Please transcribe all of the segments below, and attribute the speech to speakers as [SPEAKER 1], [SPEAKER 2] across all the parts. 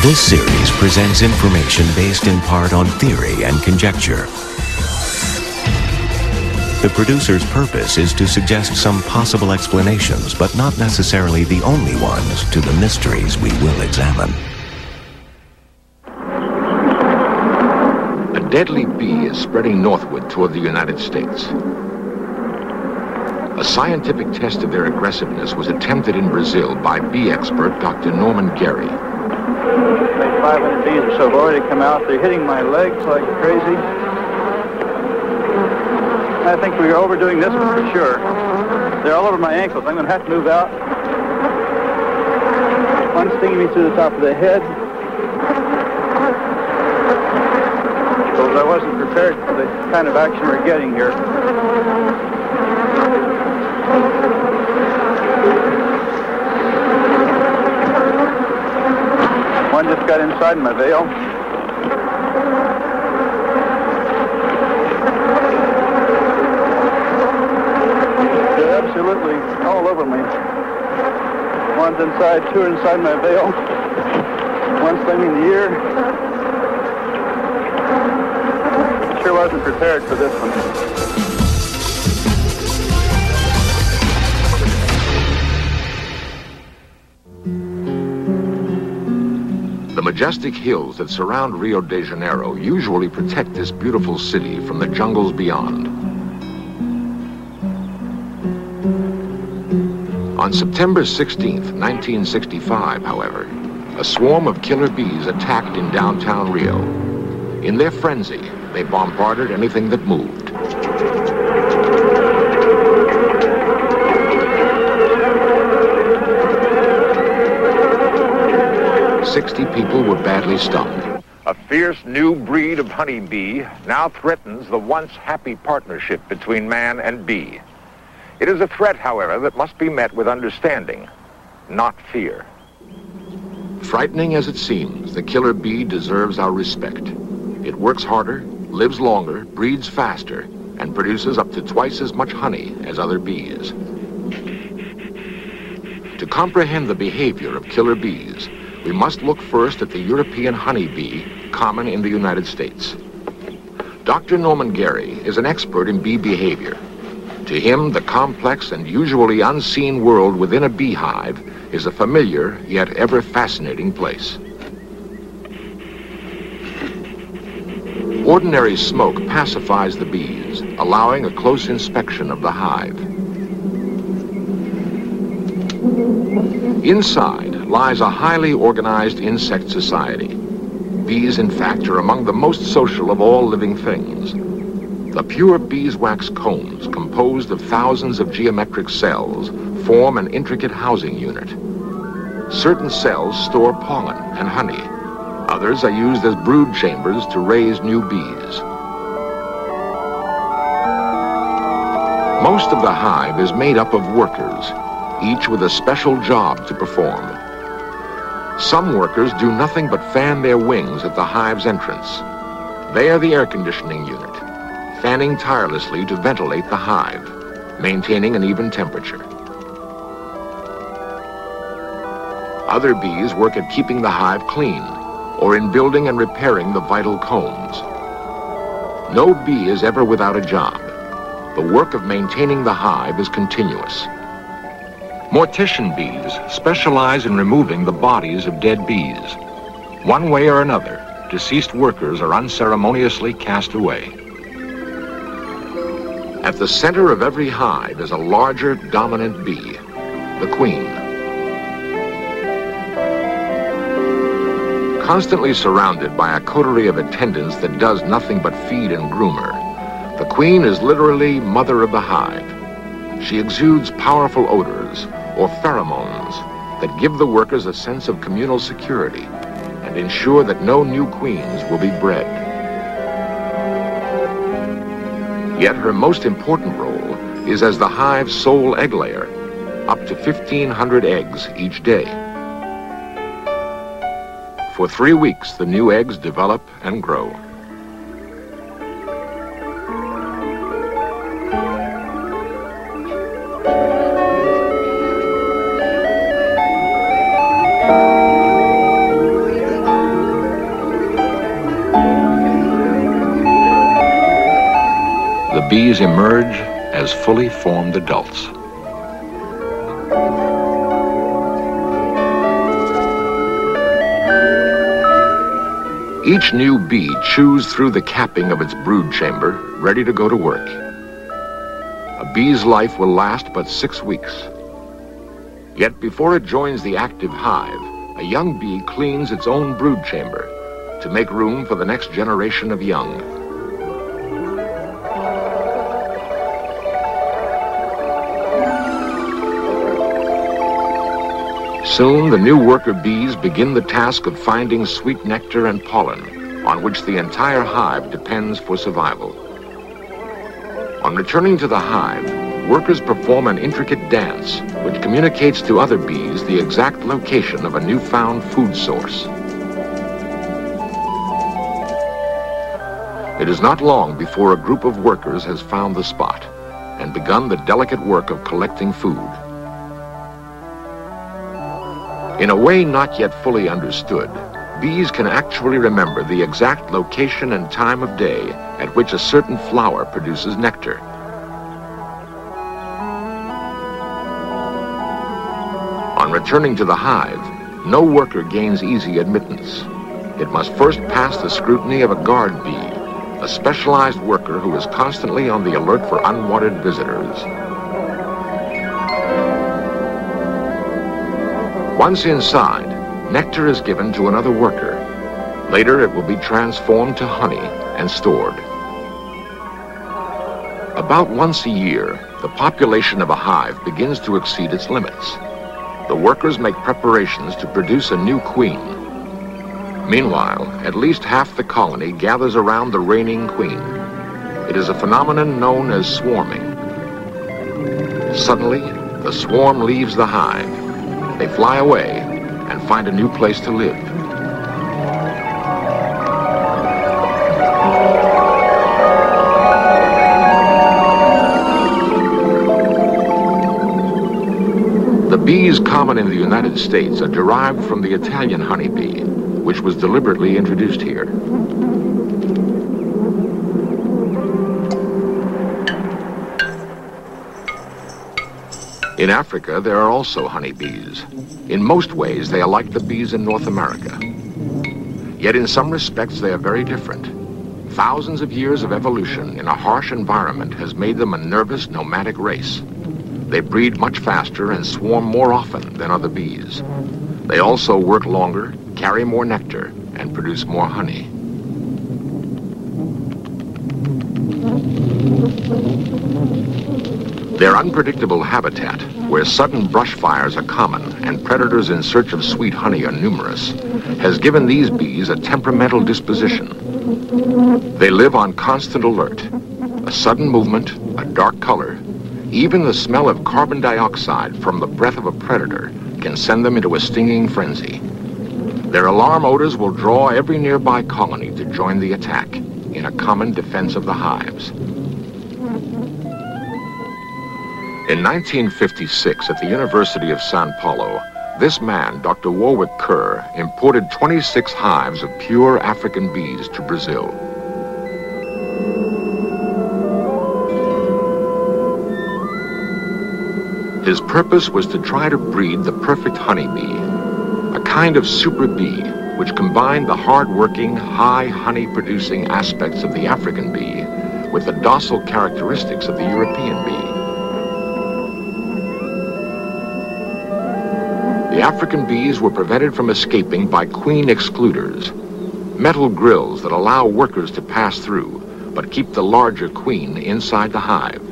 [SPEAKER 1] This series presents information based in part on theory and conjecture. The producer's purpose is to suggest some possible explanations, but not necessarily the only ones, to the mysteries we will examine.
[SPEAKER 2] A deadly bee is spreading northward toward the United States. A scientific test of their aggressiveness was attempted in Brazil by bee expert Dr. Norman Gary.
[SPEAKER 3] 500 bees or so have already come out. They're hitting my legs like crazy. I think we're overdoing this one for sure. They're all over my ankles. I'm going to have to move out. One stinging me through the top of the head. Because I wasn't prepared for the kind of action we're getting here. One just got inside my veil. They're absolutely all over me. One's inside, two are inside my veil. One stinging in the ear. Sure wasn't prepared for this one.
[SPEAKER 2] The majestic hills that surround Rio de Janeiro usually protect this beautiful city from the jungles beyond. On September 16th, 1965, however, a swarm of killer bees attacked in downtown Rio. In their frenzy, they bombarded anything that moved. 60 people were badly stung.
[SPEAKER 4] A fierce new breed of honeybee now threatens the once happy partnership between man and bee. It is a threat, however, that must be met with understanding, not fear.
[SPEAKER 2] Frightening as it seems, the killer bee deserves our respect. It works harder, lives longer, breeds faster, and produces up to twice as much honey as other bees. To comprehend the behavior of killer bees, we must look first at the European honeybee, common in the United States. Dr. Norman Gary is an expert in bee behavior. To him, the complex and usually unseen world within a beehive is a familiar yet ever fascinating place. Ordinary smoke pacifies the bees, allowing a close inspection of the hive. Inside lies a highly organized insect society. Bees, in fact, are among the most social of all living things. The pure beeswax combs, composed of thousands of geometric cells, form an intricate housing unit. Certain cells store pollen and honey. Others are used as brood chambers to raise new bees. Most of the hive is made up of workers, each with a special job to perform. Some workers do nothing but fan their wings at the hive's entrance. They are the air conditioning unit, fanning tirelessly to ventilate the hive, maintaining an even temperature. Other bees work at keeping the hive clean, or in building and repairing the vital combs. No bee is ever without a job. The work of maintaining the hive is continuous. Mortician bees specialize in removing the bodies of dead bees. One way or another, deceased workers are unceremoniously cast away. At the center of every hive is a larger, dominant bee, the queen. Constantly surrounded by a coterie of attendants that does nothing but feed and groom her, the queen is literally mother of the hive. She exudes powerful odors, or pheromones, that give the workers a sense of communal security and ensure that no new queens will be bred. Yet her most important role is as the hive's sole egg layer, up to 1,500 eggs each day. For 3 weeks, the new eggs develop and grow. the bees emerge as fully formed adults. Each new bee chews through the capping of its brood chamber, ready to go to work. A bee's life will last but 6 weeks. Yet before it joins the active hive, a young bee cleans its own brood chamber to make room for the next generation of young. Soon, the new worker bees begin the task of finding sweet nectar and pollen, on which the entire hive depends for survival. On returning to the hive, workers perform an intricate dance, which communicates to other bees the exact location of a newfound food source. It is not long before a group of workers has found the spot and begun the delicate work of collecting food. In a way not yet fully understood, bees can actually remember the exact location and time of day at which a certain flower produces nectar. On returning to the hive, no worker gains easy admittance. It must first pass the scrutiny of a guard bee, a specialized worker who is constantly on the alert for unwanted visitors. Once inside, nectar is given to another worker. Later, it will be transformed to honey and stored. About once a year, the population of a hive begins to exceed its limits. The workers make preparations to produce a new queen. Meanwhile, at least half the colony gathers around the reigning queen. It is a phenomenon known as swarming. Suddenly, the swarm leaves the hive. They fly away and find a new place to live. The bees common in the United States are derived from the Italian honeybee, which was deliberately introduced here. In Africa, there are also honeybees. In most ways, they are like the bees in North America. Yet in some respects, they are very different. Thousands of years of evolution in a harsh environment has made them a nervous, nomadic race. They breed much faster and swarm more often than other bees. They also work longer, carry more nectar, and produce more honey. Their unpredictable habitat, where sudden brush fires are common and predators in search of sweet honey are numerous, has given these bees a temperamental disposition. They live on constant alert. A sudden movement, a dark color, even the smell of carbon dioxide from the breath of a predator can send them into a stinging frenzy. Their alarm odors will draw every nearby colony to join the attack in a common defense of the hives. In 1956, at the University of São Paulo, this man, Dr. Warwick Kerr, imported 26 hives of pure African bees to Brazil. His purpose was to try to breed the perfect honeybee, a kind of super bee which combined the hard-working, high honey-producing aspects of the African bee with the docile characteristics of the European bee. The African bees were prevented from escaping by queen excluders, metal grills that allow workers to pass through, but keep the larger queen inside the hive.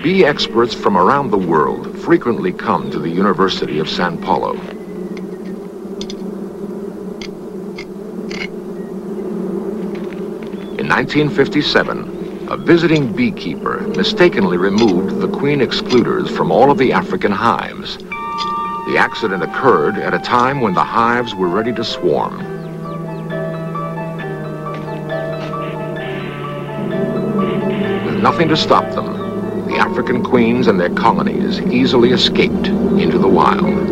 [SPEAKER 2] Bee experts from around the world frequently come to the University of São Paulo. In 1957, a visiting beekeeper mistakenly removed the queen excluders from all of the African hives. The accident occurred at a time when the hives were ready to swarm. With nothing to stop them, the African queens and their colonies easily escaped into the wild.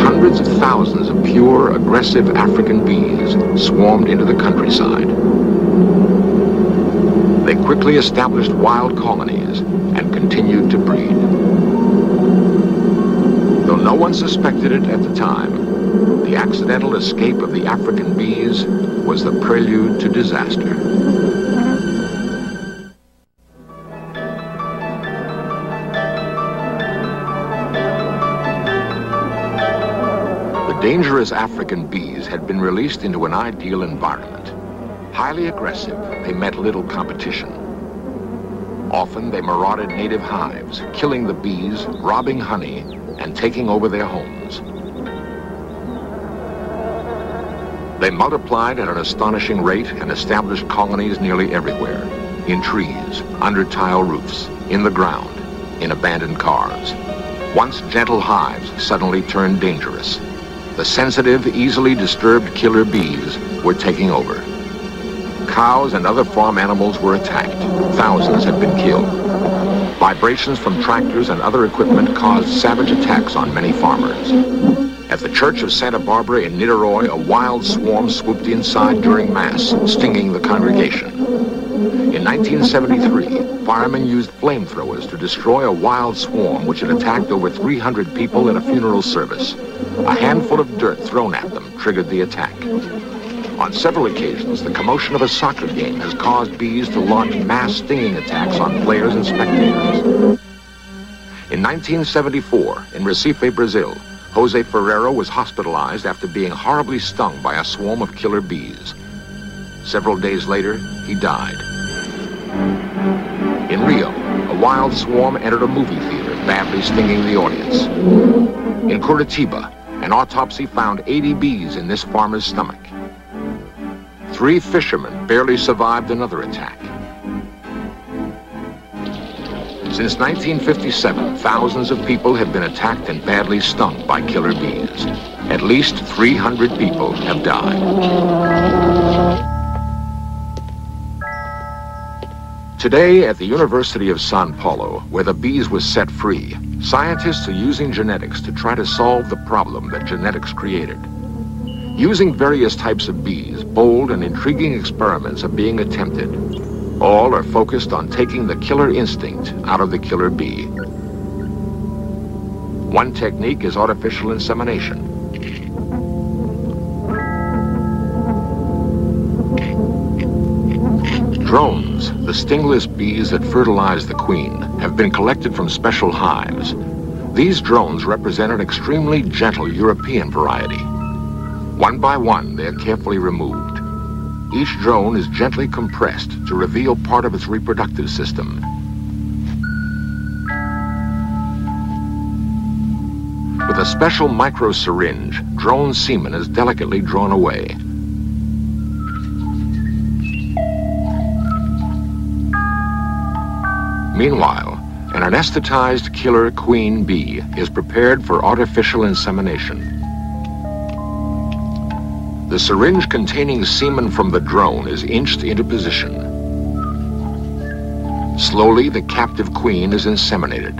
[SPEAKER 2] Hundreds of thousands of pure, aggressive African bees swarmed into the countryside. They quickly established wild colonies and continued to breed. Though no one suspected it at the time, the accidental escape of the African bees was the prelude to disaster. The dangerous African bees had been released into an ideal environment. Highly aggressive, they met little competition. Often they marauded native hives, killing the bees, robbing honey, and taking over their homes. They multiplied at an astonishing rate and established colonies nearly everywhere, in trees, under tile roofs, in the ground, in abandoned cars. Once gentle hives suddenly turned dangerous. The sensitive, easily disturbed killer bees were taking over. Cows and other farm animals were attacked. Thousands had been killed. Vibrations from tractors and other equipment caused savage attacks on many farmers. At the church of Santa Barbara in Nimoy, a wild swarm swooped inside during Mass, stinging the congregation. In 1973, firemen used flamethrowers to destroy a wild swarm which had attacked over 300 people at a funeral service. A handful of dirt thrown at them triggered the attack. On several occasions, the commotion of a soccer game has caused bees to launch mass stinging attacks on players and spectators. In 1974, in Recife, Brazil, Jose Ferreiro was hospitalized after being horribly stung by a swarm of killer bees. Several days later, he died. In Rio, a wild swarm entered a movie theater, badly stinging the audience. In Curitiba, an autopsy found 80 bees in this farmer's stomach. 3 fishermen barely survived another attack. Since 1957, thousands of people have been attacked and badly stung by killer bees. At least 300 people have died. Today, at the University of São Paulo, where the bees were set free, scientists are using genetics to try to solve the problem that genetics created. Using various types of bees, bold and intriguing experiments are being attempted. All are focused on taking the killer instinct out of the killer bee. One technique is artificial insemination. Drones, the stingless bees that fertilize the queen, have been collected from special hives. These drones represent an extremely gentle European variety. One by one, they are carefully removed. Each drone is gently compressed to reveal part of its reproductive system. With a special micro syringe, drone semen is delicately drawn away. Meanwhile, an anesthetized killer queen bee is prepared for artificial insemination. The syringe containing semen from the drone is inched into position. Slowly, the captive queen is inseminated.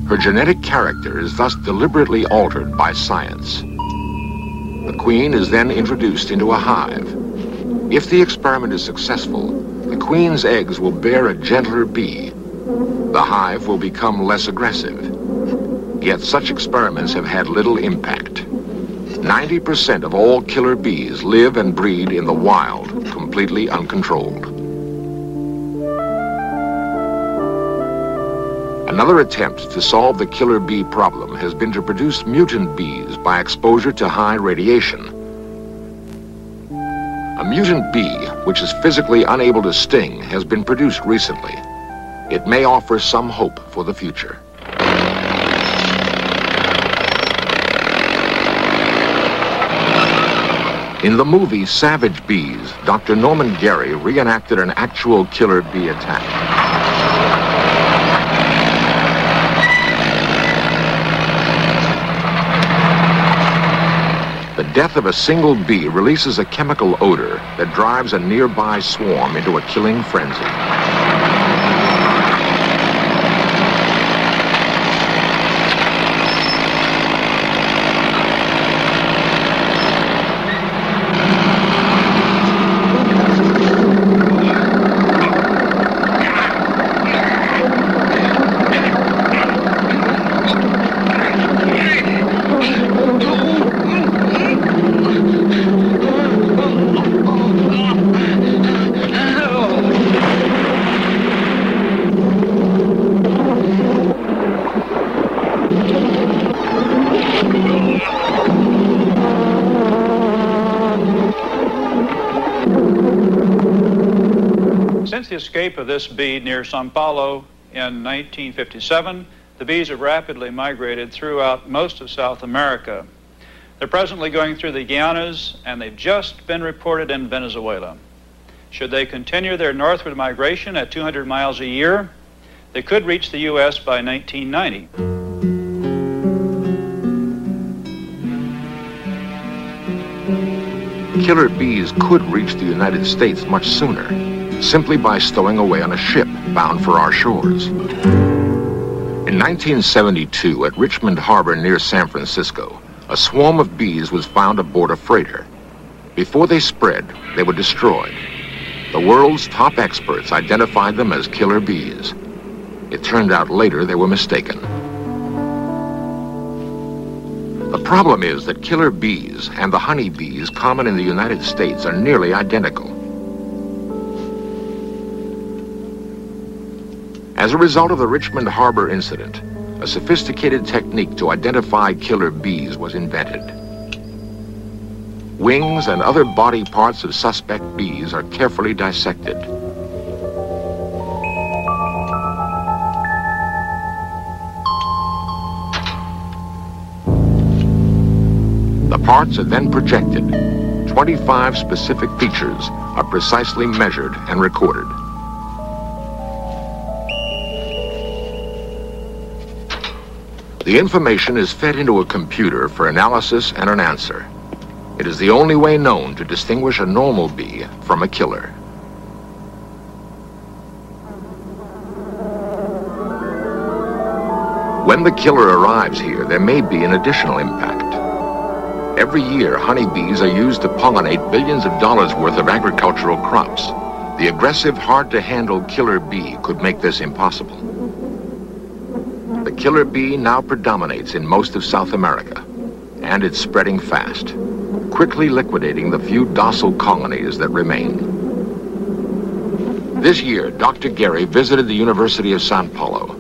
[SPEAKER 2] Her genetic character is thus deliberately altered by science. The queen is then introduced into a hive. If the experiment is successful, the queen's eggs will bear a gentler bee. The hive will become less aggressive. Yet such experiments have had little impact. 90% of all killer bees live and breed in the wild, completely uncontrolled. Another attempt to solve the killer bee problem has been to produce mutant bees by exposure to high radiation. A mutant bee, which is physically unable to sting, has been produced recently. It may offer some hope for the future. In the movie Savage Bees, Dr. Norman Gary reenacted an actual killer bee attack. The death of a single bee releases a chemical odor that drives a nearby swarm into a killing frenzy.
[SPEAKER 5] Since the escape of this bee near Sao Paulo in 1957, the bees have rapidly migrated throughout most of South America. They're presently going through the Guianas, and they've just been reported in Venezuela. Should they continue their northward migration at 200 miles a year, they could reach the U.S. by 1990.
[SPEAKER 2] Killer bees could reach the United States much sooner, simply by stowing away on a ship bound for our shores. In 1972, at Richmond Harbor near San Francisco, a swarm of bees was found aboard a freighter. Before they spread, they were destroyed. The world's top experts identified them as killer bees. It turned out later they were mistaken. The problem is that killer bees and the honey bees common in the United States are nearly identical. As a result of the Richmond Harbor incident, a sophisticated technique to identify killer bees was invented. Wings and other body parts of suspect bees are carefully dissected. The parts are then projected. 25 specific features are precisely measured and recorded. The information is fed into a computer for analysis and an answer. It is the only way known to distinguish a normal bee from a killer. When the killer arrives here, there may be an additional impact. Every year, honeybees are used to pollinate billions of dollars worth of agricultural crops. The aggressive, hard-to-handle killer bee could make this impossible. The killer bee now predominates in most of South America, and it's spreading fast, quickly liquidating the few docile colonies that remain. This year, Dr. Gary visited the University of Sao Paulo.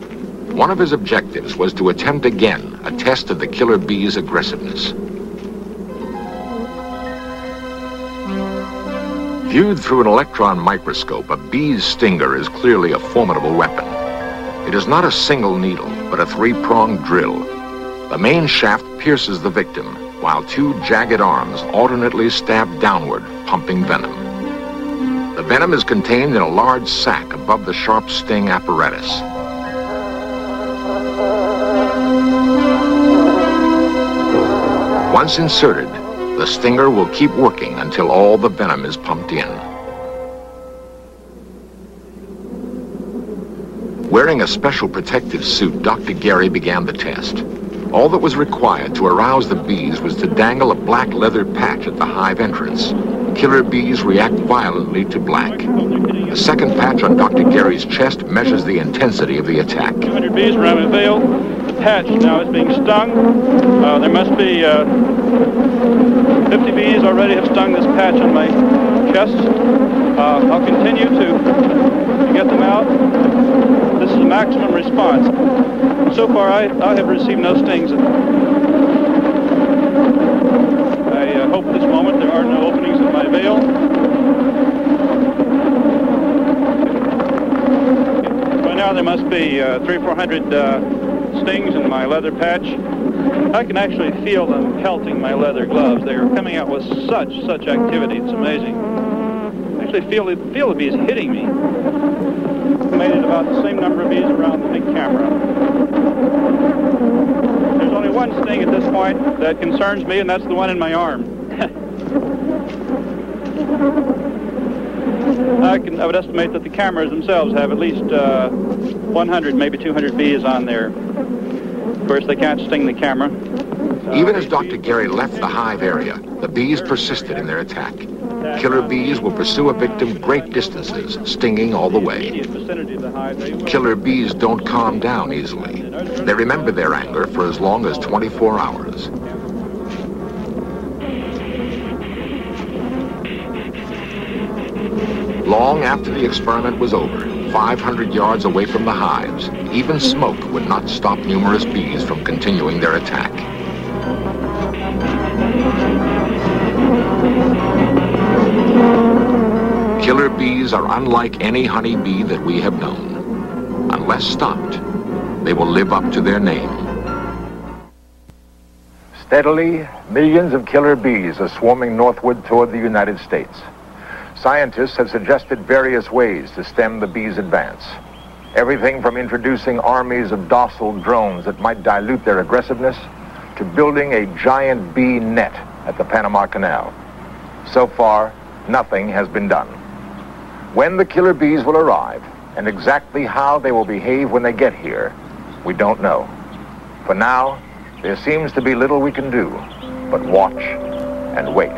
[SPEAKER 2] One of his objectives was to attempt again a test of the killer bee's aggressiveness. Viewed through an electron microscope, a bee's stinger is clearly a formidable weapon. It is not a single needle, but a three-pronged drill. The main shaft pierces the victim, while two jagged arms alternately stab downward, pumping venom. The venom is contained in a large sac above the sharp sting apparatus. Once inserted, the stinger will keep working until all the venom is pumped in. Wearing a special protective suit, Dr. Gary began the test. All that was required to arouse the bees was to dangle a black leather patch at the hive entrance. Killer bees react violently to black. A second patch on Dr. Gary's chest measures the intensity of the attack.
[SPEAKER 5] 200 bees around my veil. The patch now is being stung. There must be 50 bees already have stung this patch on my chest. I'll continue to get them out. This is a maximum response. So far, I have received no stings. I hope at this moment there are no openings in my veil. By now there must be 300 or 400 stings in my leather patch. I can actually feel them pelting my leather gloves. They are coming out with such activity. It's amazing. I actually feel the bees hitting me. Estimated about the same number of bees around the big camera. There's only one sting at this point that concerns me, and that's the one in my arm. I would estimate that the cameras themselves have at least 100, maybe 200 bees on there. Of course, they can't sting the camera.
[SPEAKER 2] Even as Dr. Gary left the hive area, the bees persisted in their attack. Killer bees will pursue a victim great distances, stinging all the way. Killer bees don't calm down easily. They remember their anger for as long as 24 hours. Long after the experiment was over, 500 yards away from the hives, even smoke would not stop numerous bees from continuing their attack. Killer bees bees are unlike any honeybee that we have known. Unless stopped, they will live up to their name.
[SPEAKER 4] Steadily, millions of killer bees are swarming northward toward the United States. Scientists have suggested various ways to stem the bees' advance. Everything from introducing armies of docile drones that might dilute their aggressiveness to building a giant bee net at the Panama Canal. So far, nothing has been done. When the killer bees will arrive and exactly how they will behave when they get here, we don't know. For now, there seems to be little we can do but watch and wait.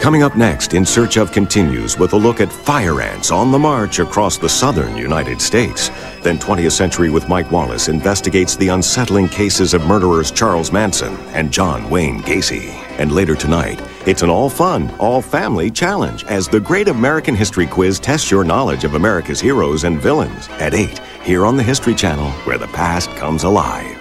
[SPEAKER 1] Coming up next, In Search Of continues with a look at fire ants on the march across the southern United States. Then 20th Century with Mike Wallace investigates the unsettling cases of murderers Charles Manson and John Wayne Gacy. And later tonight, it's an all-fun, all-family challenge as the Great American History Quiz tests your knowledge of America's heroes and villains at 8 here on the History Channel, where the past comes alive.